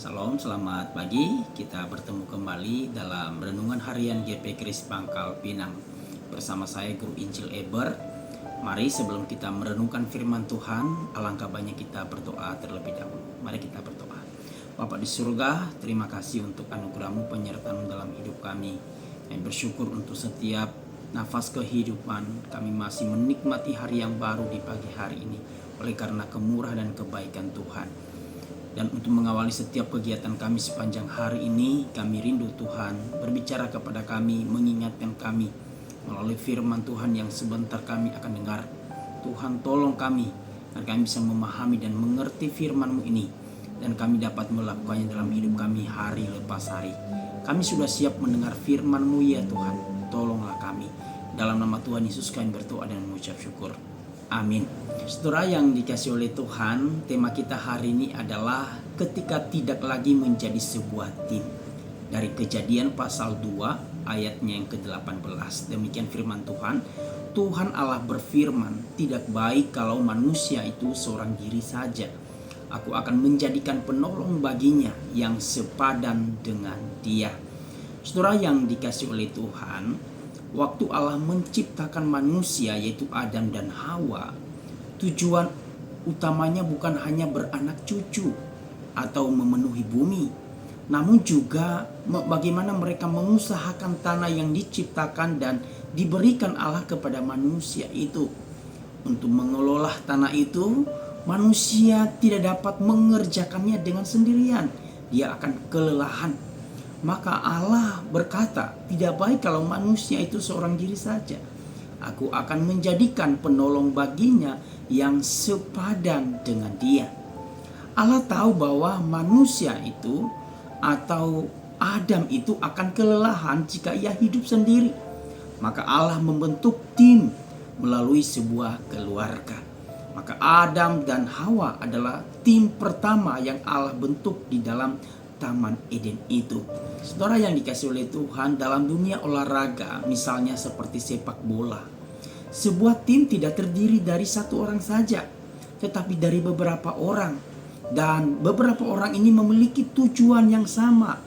Salam, selamat pagi. Kita bertemu kembali dalam renungan harian GP Kris Pangkal Pinang. Bersama saya Guru Injil Eber. Mari sebelum kita merenungkan firman Tuhan, alangkah banyak kita berdoa terlebih dahulu. Mari kita berdoa. Bapa di surga, terima kasih untuk anugerah-Mu penyertaan dalam hidup kami. Kami bersyukur untuk setiap nafas kehidupan kami masih menikmati hari yang baru di pagi hari ini oleh karena kemurahan dan kebaikan Tuhan. Dan untuk mengawali setiap kegiatan kami sepanjang hari ini, kami rindu Tuhan berbicara kepada kami, mengingatkan kami melalui firman Tuhan yang sebentar kami akan dengar. Tuhan tolong kami agar kami bisa memahami dan mengerti firman-Mu ini, dan kami dapat melakukannya dalam hidup kami hari lepas hari. Kami sudah siap mendengar firman-Mu ya Tuhan, tolonglah kami. Dalam nama Tuhan Yesus kami berdoa dan mengucap syukur. Amin. Saudara yang dikasihi oleh Tuhan, tema kita hari ini adalah ketika tidak lagi menjadi sebuah tim. Dari Kejadian pasal 2 ayatnya yang ke-18. Demikian firman Tuhan. Tuhan Allah berfirman, tidak baik kalau manusia itu seorang diri saja. Aku akan menjadikan penolong baginya yang sepadan dengan dia. Saudara yang dikasihi oleh Tuhan, waktu Allah menciptakan manusia yaitu Adam dan Hawa, tujuan utamanya bukan hanya beranak cucu atau memenuhi bumi, namun juga bagaimana mereka mengusahakan tanah yang diciptakan dan diberikan Allah kepada manusia itu. Untuk mengelola tanah itu, manusia tidak dapat mengerjakannya dengan sendirian. Dia akan kelelahan. Maka Allah berkata, tidak baik kalau manusia itu seorang diri saja. Aku akan menjadikan penolong baginya yang sepadan dengan dia. Allah tahu bahwa manusia itu atau Adam itu akan kelelahan jika ia hidup sendiri. Maka Allah membentuk tim melalui sebuah keluarga. Maka Adam dan Hawa adalah tim pertama yang Allah bentuk di dalam Taman Eden itu. Saudara yang dikasihi oleh Tuhan, dalam dunia olahraga, misalnya seperti sepak bola, sebuah tim tidak terdiri dari satu orang saja, tetapi dari beberapa orang. Dan beberapa orang ini memiliki tujuan yang sama.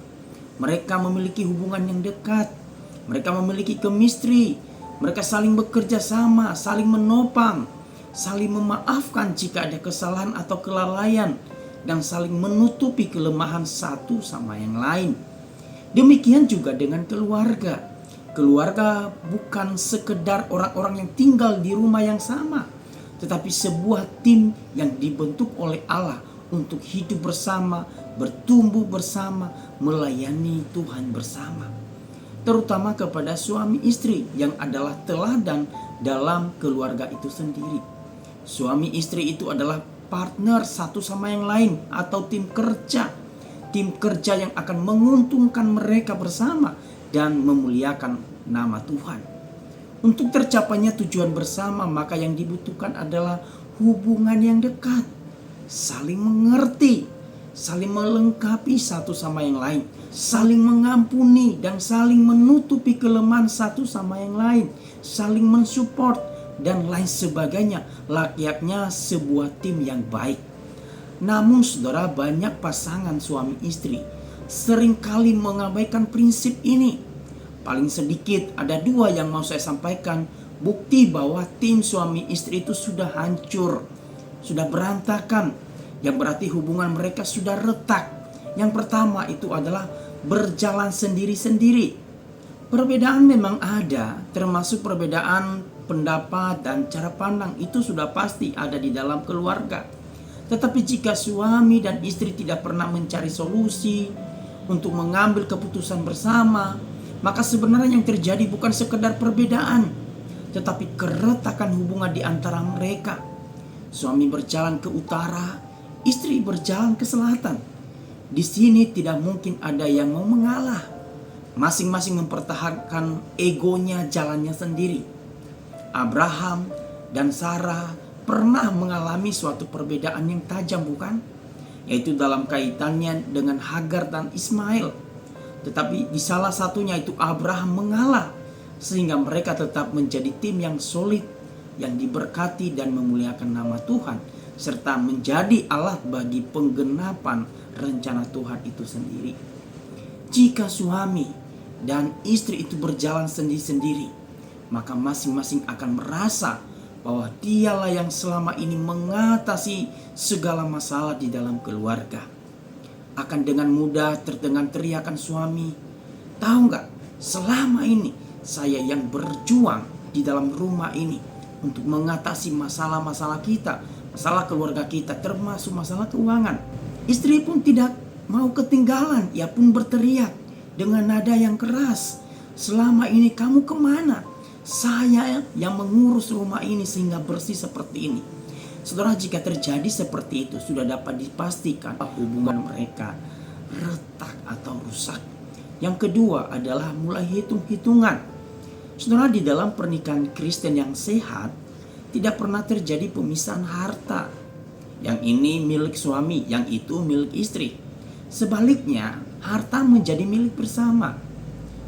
Mereka memiliki hubungan yang dekat. Mereka memiliki chemistry. Mereka saling bekerja sama, saling menopang, saling memaafkan jika ada kesalahan atau kelalaian, dan saling menutupi kelemahan satu sama yang lain. Demikian juga dengan keluarga. Keluarga bukan sekedar orang-orang yang tinggal di rumah yang sama, tetapi sebuah tim yang dibentuk oleh Allah untuk hidup bersama, bertumbuh bersama, melayani Tuhan bersama. Terutama kepada suami istri yang adalah teladan dalam keluarga itu sendiri. Suami istri itu adalah partner satu sama yang lain atau tim kerja. Tim kerja yang akan menguntungkan mereka bersama dan memuliakan nama Tuhan. Untuk tercapainya tujuan bersama, maka yang dibutuhkan adalah hubungan yang dekat, saling mengerti, saling melengkapi satu sama yang lain, saling mengampuni dan saling menutupi kelemahan satu sama yang lain, saling mensupport dan lain sebagainya. Layaknya sebuah tim yang baik. Namun saudara, banyak pasangan suami istri seringkali mengabaikan prinsip ini. Paling sedikit ada dua yang mau saya sampaikan, bukti bahwa tim suami istri itu sudah hancur, sudah berantakan, yang berarti hubungan mereka sudah retak. Yang pertama itu adalah berjalan sendiri-sendiri. Perbedaan memang ada, termasuk perbedaan pendapat dan cara pandang, itu sudah pasti ada di dalam keluarga. Tetapi jika suami dan istri tidak pernah mencari solusi untuk mengambil keputusan bersama, maka sebenarnya yang terjadi bukan sekedar perbedaan, tetapi keretakan hubungan di antara mereka. Suami berjalan ke utara, istri berjalan ke selatan. Di sini tidak mungkin ada yang mau mengalah. Masing-masing mempertahankan egonya, jalannya sendiri. Abraham dan Sarah pernah mengalami suatu perbedaan yang tajam, bukan? Yaitu dalam kaitannya dengan Hagar dan Ismail. Tetapi di salah satunya itu Abraham mengalah, sehingga mereka tetap menjadi tim yang solid, yang diberkati dan memuliakan nama Tuhan. serta menjadi alat bagi penggenapan rencana Tuhan itu sendiri. Jika suami dan istri itu berjalan sendiri-sendiri, maka masing-masing akan merasa bahwa dialah yang selama ini mengatasi segala masalah di dalam keluarga. Akan dengan mudah terdengar teriakan suami, "Tahu nggak, selama ini saya yang berjuang di dalam rumah ini untuk mengatasi masalah-masalah kita, masalah keluarga kita, termasuk masalah keuangan." Istri pun tidak mau ketinggalan, ia pun berteriak dengan nada yang keras, "Selama ini kamu kemana? Saya yang mengurus rumah ini sehingga bersih seperti ini." Saudara, jika terjadi seperti itu, sudah dapat dipastikan hubungan mereka retak atau rusak. Yang kedua adalah mulai hitung-hitungan. Saudara, di dalam pernikahan Kristen yang sehat, tidak pernah terjadi pemisahan harta. Yang ini milik suami, yang itu milik istri. Sebaliknya, harta menjadi milik bersama.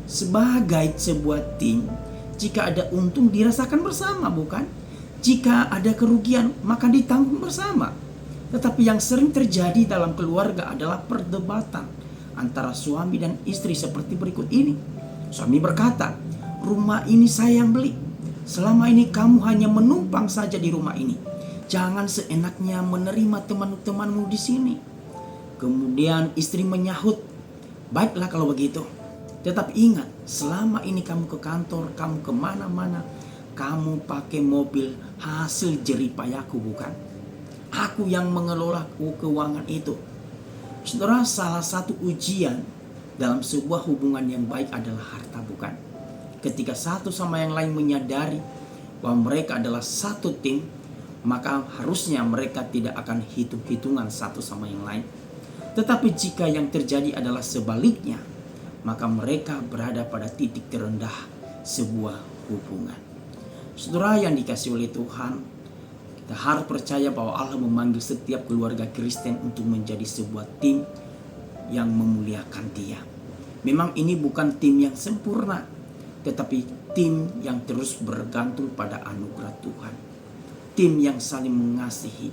Sebagai sebuah tim, jika ada untung dirasakan bersama, bukan? Jika ada kerugian, maka ditanggung bersama. Tetapi yang sering terjadi dalam keluarga adalah perdebatan antara suami dan istri seperti berikut ini. Suami berkata, "Rumah ini saya yang beli. Selama ini kamu hanya menumpang saja di rumah ini. Jangan seenaknya menerima teman-temanmu di sini." Kemudian istri menyahut, "Baiklah kalau begitu. Tetapi ingat, selama ini kamu ke kantor, kamu kemana-mana, kamu pakai mobil hasil jeripayahku, bukan? Aku yang mengelola keuangan itu." Saudara, salah satu ujian dalam sebuah hubungan yang baik adalah harta, bukan? Ketika satu sama yang lain menyadari bahwa mereka adalah satu tim, maka harusnya mereka tidak akan hitung-hitungan satu sama yang lain. Tetapi jika yang terjadi adalah sebaliknya, maka mereka berada pada titik terendah sebuah hubungan. Saudara yang dikasihi oleh Tuhan, kita harus percaya bahwa Allah memanggil setiap keluarga Kristen untuk menjadi sebuah tim yang memuliakan Dia. Memang ini bukan tim yang sempurna, tetapi tim yang terus bergantung pada anugerah Tuhan. Tim yang saling mengasihi,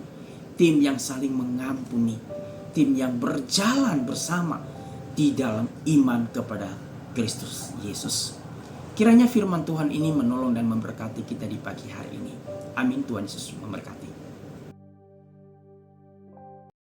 tim yang saling mengampuni, tim yang berjalan bersama di dalam iman kepada Kristus Yesus. Kiranya firman Tuhan ini menolong dan memberkati kita di pagi hari ini. Amin. Tuhan Yesus memberkati.